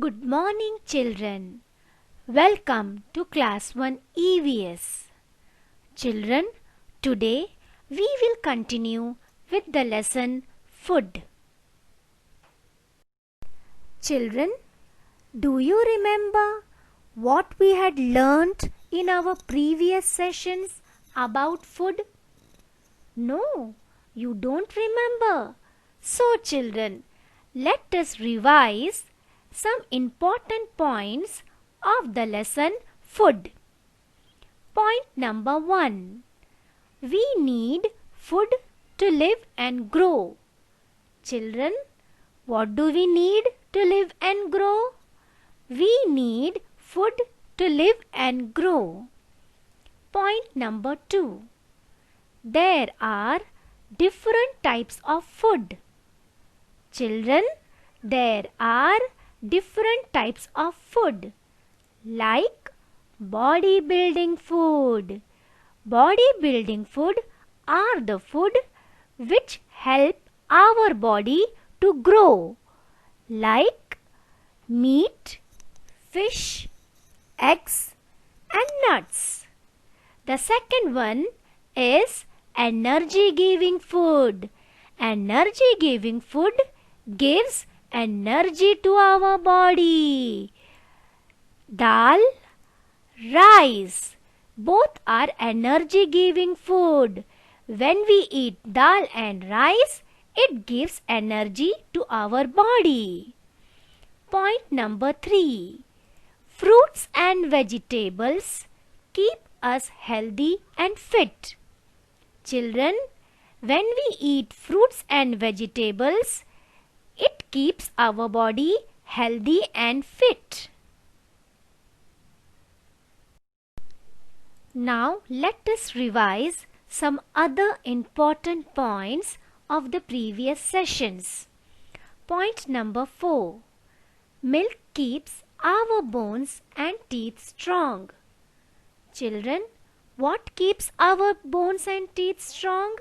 Good morning, children. Welcome to Class 1 EVS. Children, today we will continue with the lesson Food. Children, do you remember what we had learnt in our previous sessions about food? No, you don't remember. So, children, let us revise some important points of the lesson Food. Point number 1. We need food to live and grow. Children, what do we need to live and grow? We need food to live and grow. Point number 2. There are different types of food. Children, there are different types of food like bodybuilding food. Bodybuilding food are the food which help our body to grow like meat, fish, eggs and nuts. The second one is energy giving food. Energy giving food gives energy to our body. Dal, rice, both are energy giving food. When we eat dal and rice, it gives energy to our body. Point number 3. Fruits and vegetables keep us healthy and fit. Children, when we eat fruits and vegetables, it keeps our body healthy and fit. Now let us revise some other important points of the previous sessions. Point number 4. Milk keeps our bones and teeth strong. Children, what keeps our bones and teeth strong?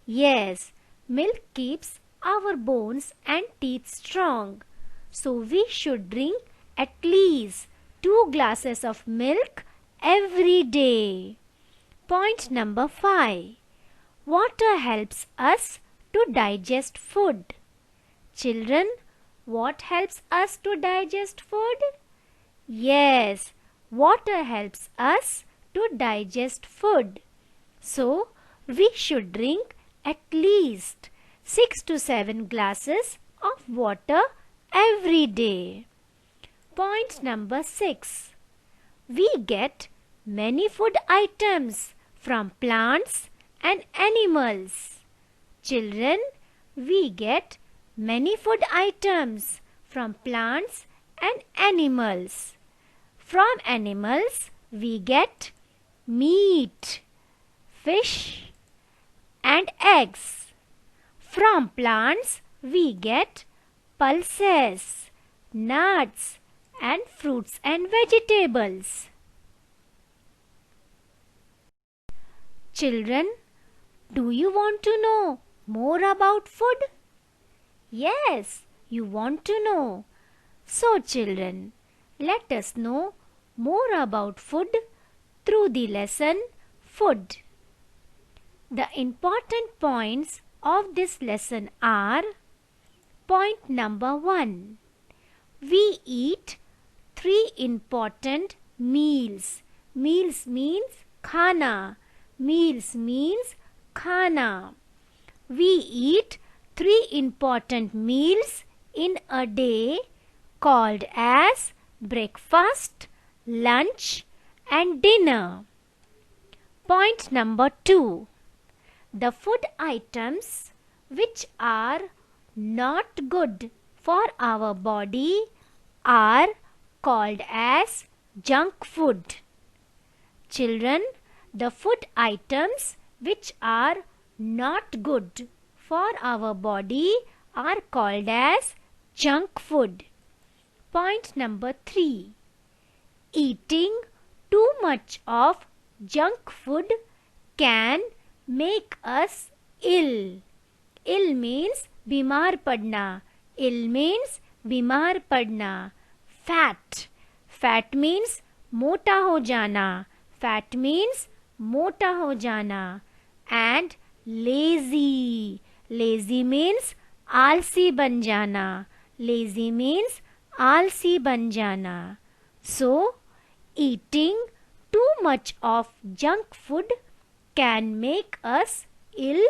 Yes, milk keeps our bones and teeth strong. So we should drink at least 2 glasses of milk every day. Point number 5. Water helps us to digest food. Children, what helps us to digest food? Yes, water helps us to digest food. So, we should drink at least 6 to 7 glasses of water every day. Point number 6. We get many food items from plants and animals. Children, we get many food items from plants and animals. From animals, we get meat, fish and eggs. From plants, we get pulses, nuts and fruits and vegetables. Children, do you want to know more about food? Yes, you want to know. So children, let us know more about food through the lesson Food. The important points of this lesson are: point number 1. We eat 3 important meals. Meals means khana. Meals means khana. We eat 3 important meals in a day called as breakfast, lunch and dinner. Point number 2. The food items which are not good for our body are called as junk food. Children, the food items which are not good for our body are called as junk food. Point number 3. Eating too much of junk food can make us ill. Ill means बीमार पड़ना. Ill means बीमार पड़ना. fat. Fat means मोटा हो जाना. Fat means मोटा हो जाना. And lazy. Lazy means आलसी बन जाना. Lazy means आलसी बन जाना. So, eating too much of junk food can make us ill,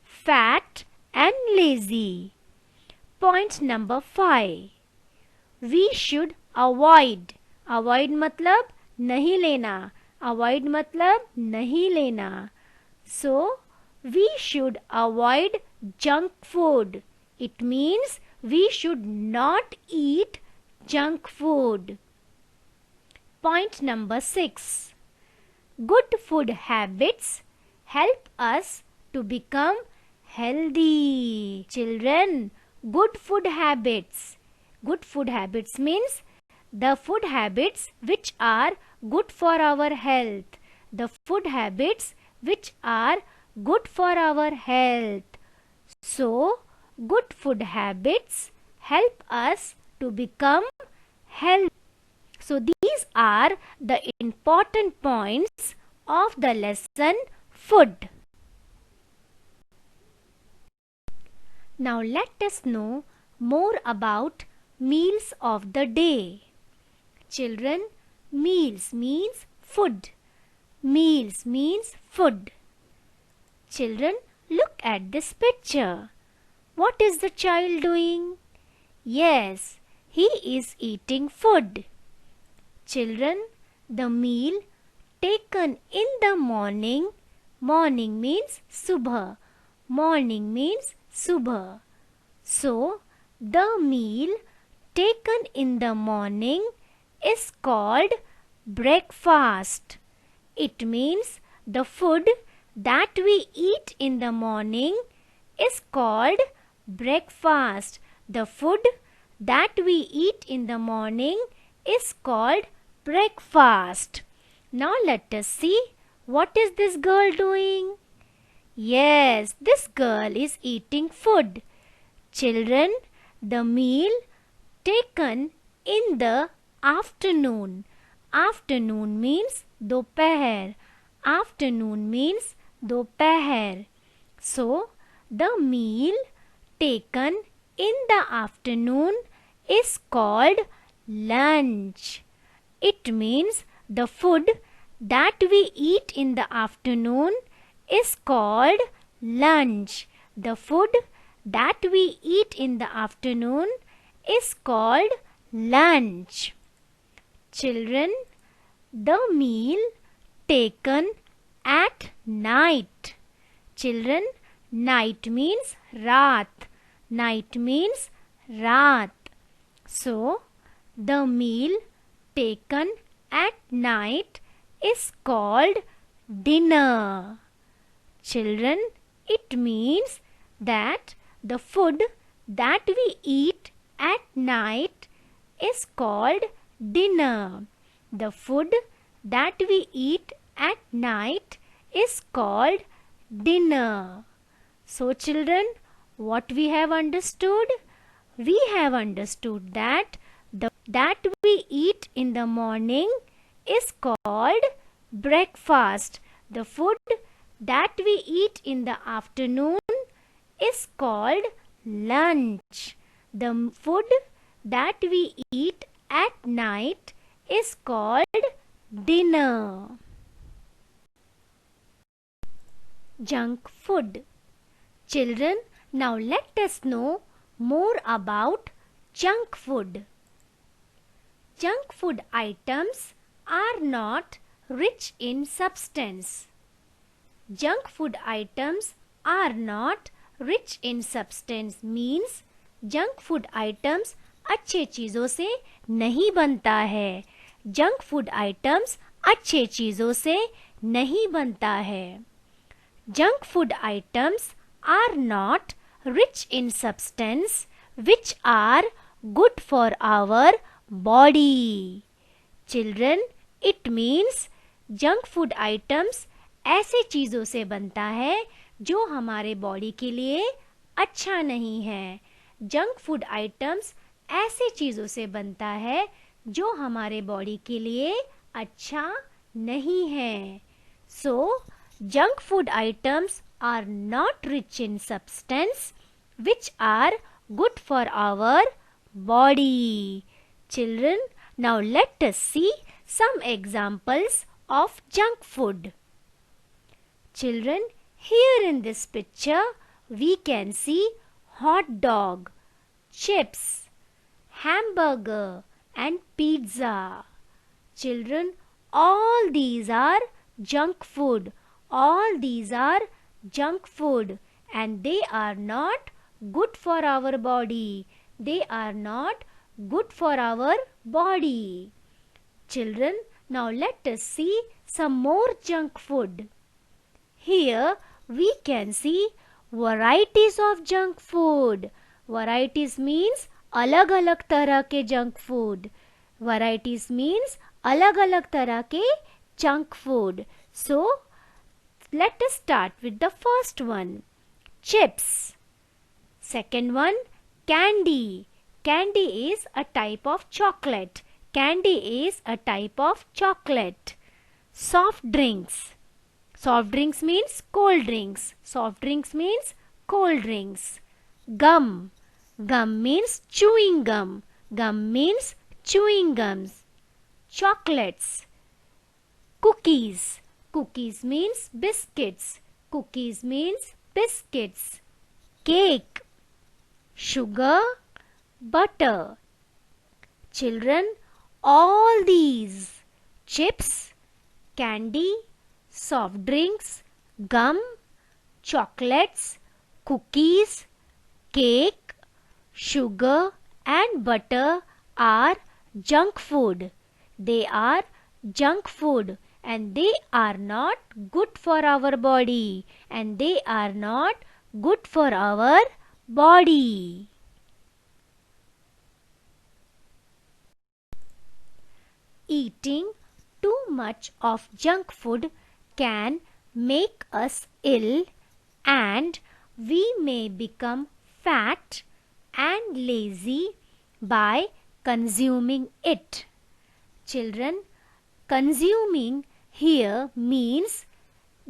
fat and lazy. Point number 5. We should avoid. Avoid मतलब नहीं लेना. Avoid मतलब नहीं लेना. So, we should avoid junk food. It means we should not eat junk food. Point number 6. Good food habits help us to become healthy. Children, good food habits. Good food habits means the food habits which are good for our health. The food habits which are good for our health. So, good food habits help us to become healthy. So, these are the important points of the lesson food. Now, let us know more about meals of the day. Children, meals means food. Meals means food. Children, look at this picture. What is the child doing? Yes, he is eating food. Children, the meal taken in the morning. Morning means subha. Morning means subha. So, the meal taken in the morning is called breakfast. It means the food that we eat in the morning is called breakfast. The food that we eat in the morning is called breakfast. Now let us see what is this girl doing. Yes, this girl is eating food. Children, the meal taken in the afternoon. Afternoon means दोपहर. Afternoon means दोपहर. So, the meal taken in the afternoon is called lunch. It means the food that we eat in the afternoon is called lunch. The food that we eat in the afternoon is called lunch. Children, the meal taken at night. Children, night means raat. Night means raat. So, the meal taken at night is called dinner. Children, it means that the food that we eat at night is called dinner. The food that we eat at night is called dinner. So, children, what we have understood? We have understood that that we eat in the morning is called breakfast. The food that we eat in the afternoon is called lunch. The food that we eat at night is called dinner. Junk food. Children, now let us know more about junk food. Junk food items are not rich in substance. Junk food items are not rich in substance means junk food items अच्छे चीज़ों से नहीं बनता है. Junk food items अच्छे चीज़ों से नहीं बनता है. Junk food items are not rich in substance which are good for our body. Children, it means junk food items ऐसे चीज़ों से बनता है जो हमारे बॉडी के लिए अच्छा नहीं है. जंक फूड आइटम्स ऐसे चीज़ों से बनता है जो हमारे बॉडी के लिए अच्छा नहीं है. So, junk food items are not rich in substance which are good for our body. Children, now let us see some examples of junk food. Children, here in this picture we can see hot dog, chips, hamburger and pizza. Children, all these are junk food. All these are junk food and they are not good for our body. They are not good for our body. Children, now let us see some more junk food. Here we can see varieties of junk food. Varieties means अलग अलग तरह के junk food. Varieties means अलग अलग तरह के junk food. So let us start with the first one. Chips. Second one, candy. Candy is a type of chocolate. Candy is a type of chocolate. Soft drinks. Soft drinks means cold drinks. Soft drinks means cold drinks. Gum. Gum means chewing gum. Gum means chewing gums. Chocolates. Cookies. Cookies means biscuits. Cookies means biscuits. Cake. Sugar. Butter. Children, all these chips, candy, soft drinks, gum, chocolates, cookies, cake, sugar and butter are junk food. They are junk food and they are not good for our body and they are not good for our body. Eating too much of junk food can make us ill and we may become fat and lazy by consuming it. Children, consuming here means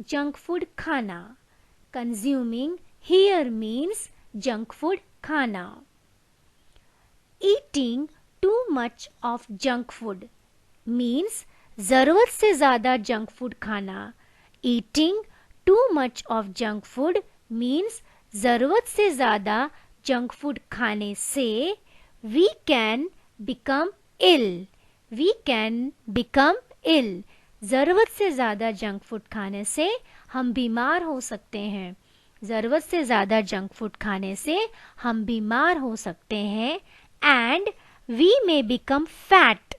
junk food khana. Consuming here means junk food khana. Eating too much of junk food means ज़रूरत से ज़्यादा junk food खाना. Eating too much of junk food means ज़रूरत से ज़्यादा junk food खाने से we can become ill. We can become ill. ज़रूरत से ज़्यादा जंक फूड खाने से हम बीमार हो सकते हैं. ज़रूरत से ज़्यादा जंक फूड खाने से हम बीमार हो सकते हैं and we may become fat.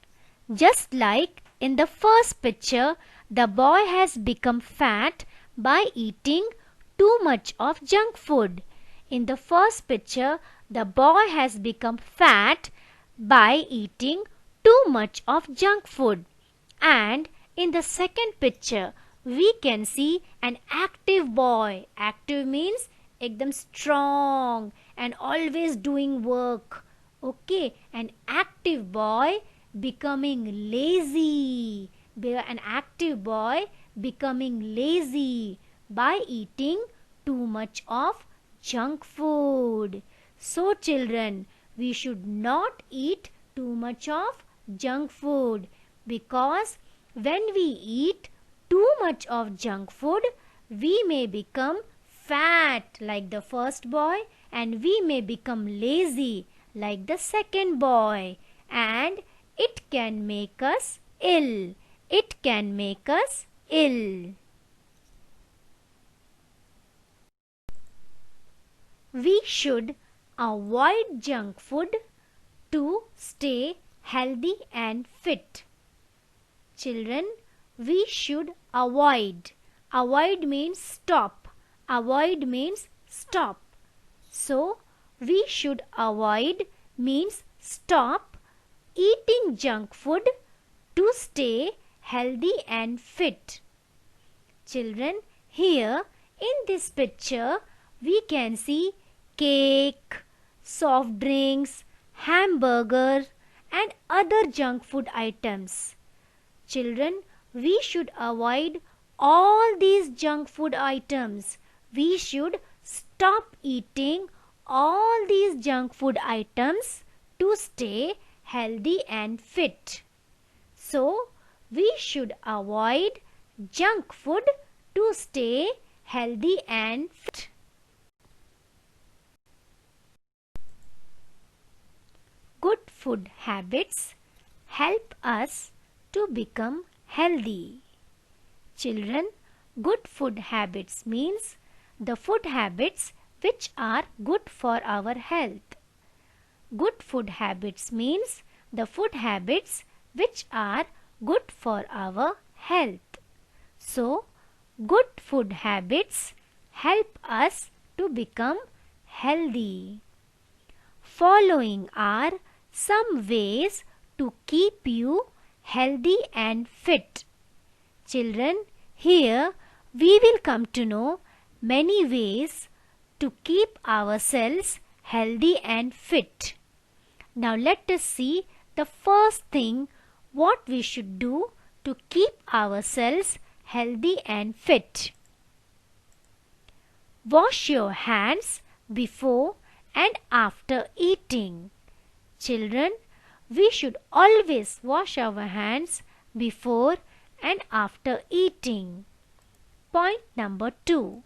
Just like in the first picture, the boy has become fat by eating too much of junk food. In the first picture, the boy has become fat by eating too much of junk food. And in the second picture, we can see an active boy. Active means ekdam strong and always doing work. Okay, an active boy becoming lazy. An active boy becoming lazy by eating too much of junk food. So children, we should not eat too much of junk food because when we eat too much of junk food, we may become fat like the first boy and we may become lazy like the second boy and it can make us ill. It can make us ill. We should avoid junk food to stay healthy and fit. Children, we should avoid. Avoid means stop. Avoid means stop. So, we should avoid means stop eating junk food to stay healthy and fit. Children, here in this picture we can see cake, soft drinks, hamburger and other junk food items. Children, we should avoid all these junk food items. We should stop eating all these junk food items to stay healthy and fit. So, we should avoid junk food to stay healthy and fit. Good food habits help us to become healthy. Children, good food habits means the food habits which are good for our health. Good food habits means the food habits which are good for our health. So, good food habits help us to become healthy. Following are some ways to keep you healthy and fit. Children, here we will come to know many ways to keep ourselves healthy and fit. Now let us see the first thing what we should do to keep ourselves healthy and fit. Wash your hands before and after eating. Children, we should always wash our hands before and after eating. Point number 2.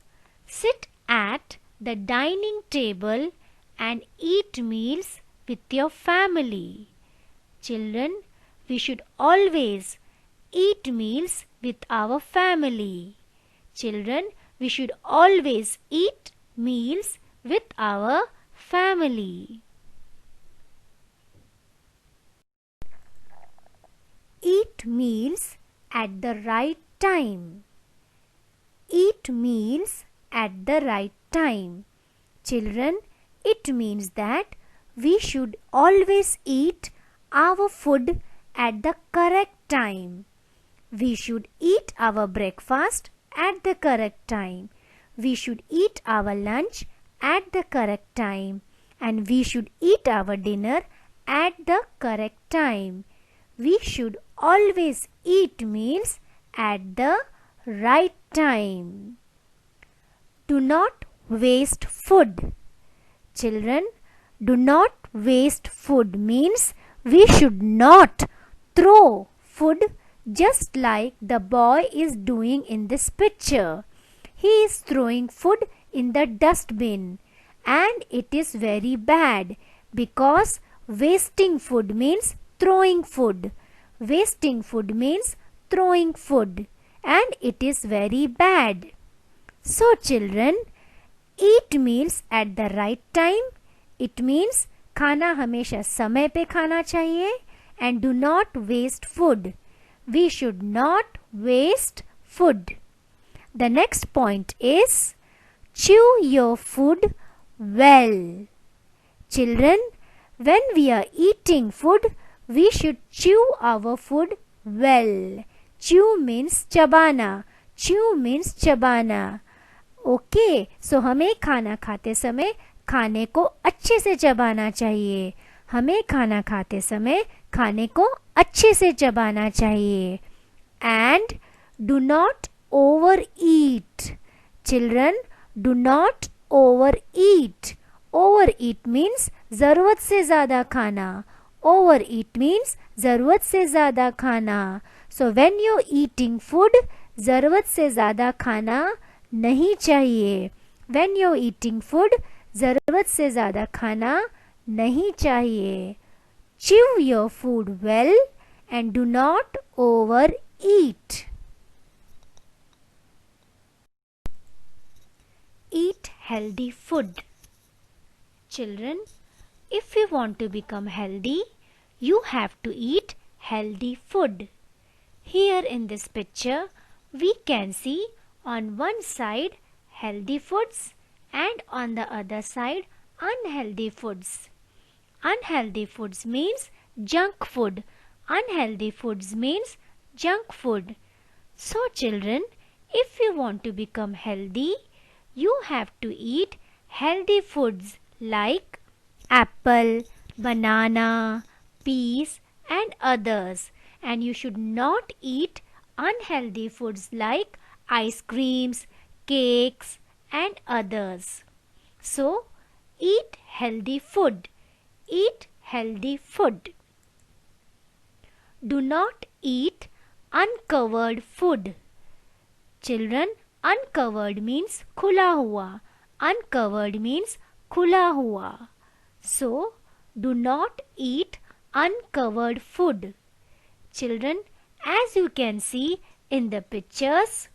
Sit at the dining table and eat meals with your family. Children, we should always eat meals with our family. Children, we should always eat meals with our family. Eat meals at the right time. Eat meals at the right time. Children, it means that we should always eat our food at the correct time. We should eat our breakfast at the correct time. We should eat our lunch at the correct time. And we should eat our dinner at the correct time. We should always eat meals at the right time. Do not waste food. Children, do not waste food means we should not throw food just like the boy is doing in this picture. He is throwing food in the dustbin, and it is very bad because wasting food means throwing food. Wasting food means throwing food, and it is very bad. So children, eat meals at the right time. It means खाना हमेशा समय पे खाना चाहिए, and do not waste food. We should not waste food. The next point is chew your food well. Children, when we are eating food, we should chew our food well. Chew means चबाना. Chew means चबाना. Okay, so हमें खाना खाते समय खाने को अच्छे से चबाना चाहिए. हमें खाना खाते समय खाने को अच्छे से चबाना चाहिए. And do not overeat. Children, do not overeat. Overeat means ज़रूरत से ज़्यादा खाना. Overeat means ज़रूरत से ज़्यादा खाना. So when you're eating food, ज़रूरत से ज़्यादा खाना नहीं चाहिए. When you're eating food, ज़रूरत से ज़्यादा खाना नहीं चाहिए. Chew your food well and do not overeat. Eat healthy food. Children, if you want to become healthy, you have to eat healthy food. Here in this picture, we can see on one side healthy foods and on the other side unhealthy foods. Unhealthy foods means junk food. Unhealthy foods means junk food. So children, if you want to become healthy, you have to eat healthy foods like apple, banana, peas and others. And you should not eat unhealthy foods like ice creams, cakes and others. So, eat healthy food. Eat healthy food. Do not eat uncovered food. Children, uncovered means khula hua. Uncovered means khula hua. So, do not eat uncovered food. Children, as you can see in the pictures,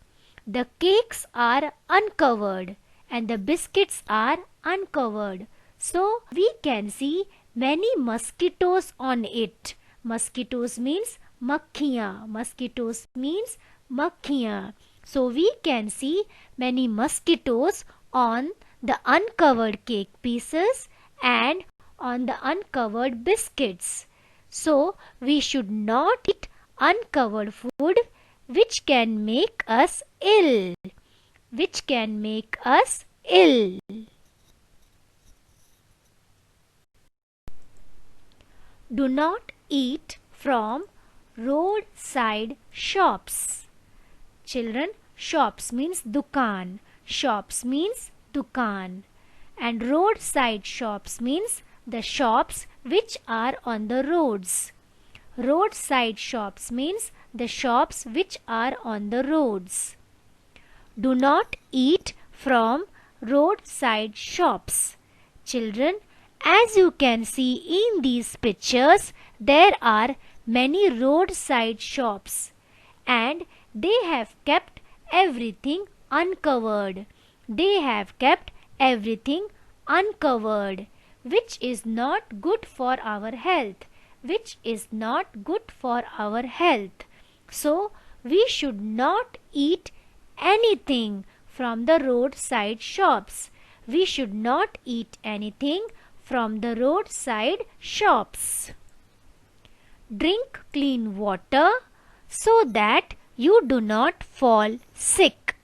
the cakes are uncovered and the biscuits are uncovered. So, we can see many mosquitoes on it. Mosquitoes means makhiyan. Mosquitoes means makhiyan. So, we can see many mosquitoes on the uncovered cake pieces and on the uncovered biscuits. So, we should not eat uncovered food which can make us ill. Which can make us ill. Do not eat from roadside shops. Children, shops means dukan. Shops means dukan. And roadside shops means the shops which are on the roads. Roadside shops means the shops which are on the roads. Do not eat from roadside shops. Children, as you can see in these pictures, there are many roadside shops and they have kept everything uncovered. They have kept everything uncovered, which is not good for our health. Which is not good for our health. So, we should not eat anything from the roadside shops. We should not eat anything from the roadside shops. Drink clean water so that you do not fall sick.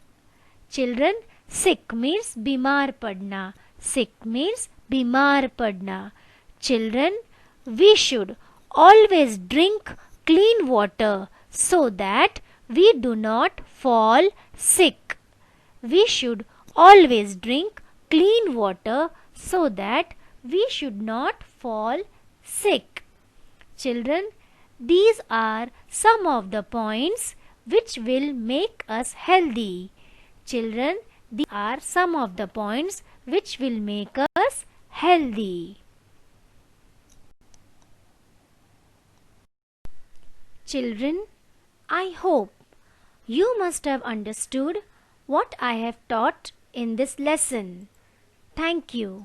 Children, sick means bimar padna. Sick means bimar padna. Children, we should always drink clean water so that we do not fall sick. We should always drink clean water so that we should not fall sick. Children, these are some of the points which will make us healthy. Children, these are some of the points which will make us healthy. Children, I hope you must have understood what I have taught in this lesson. Thank you.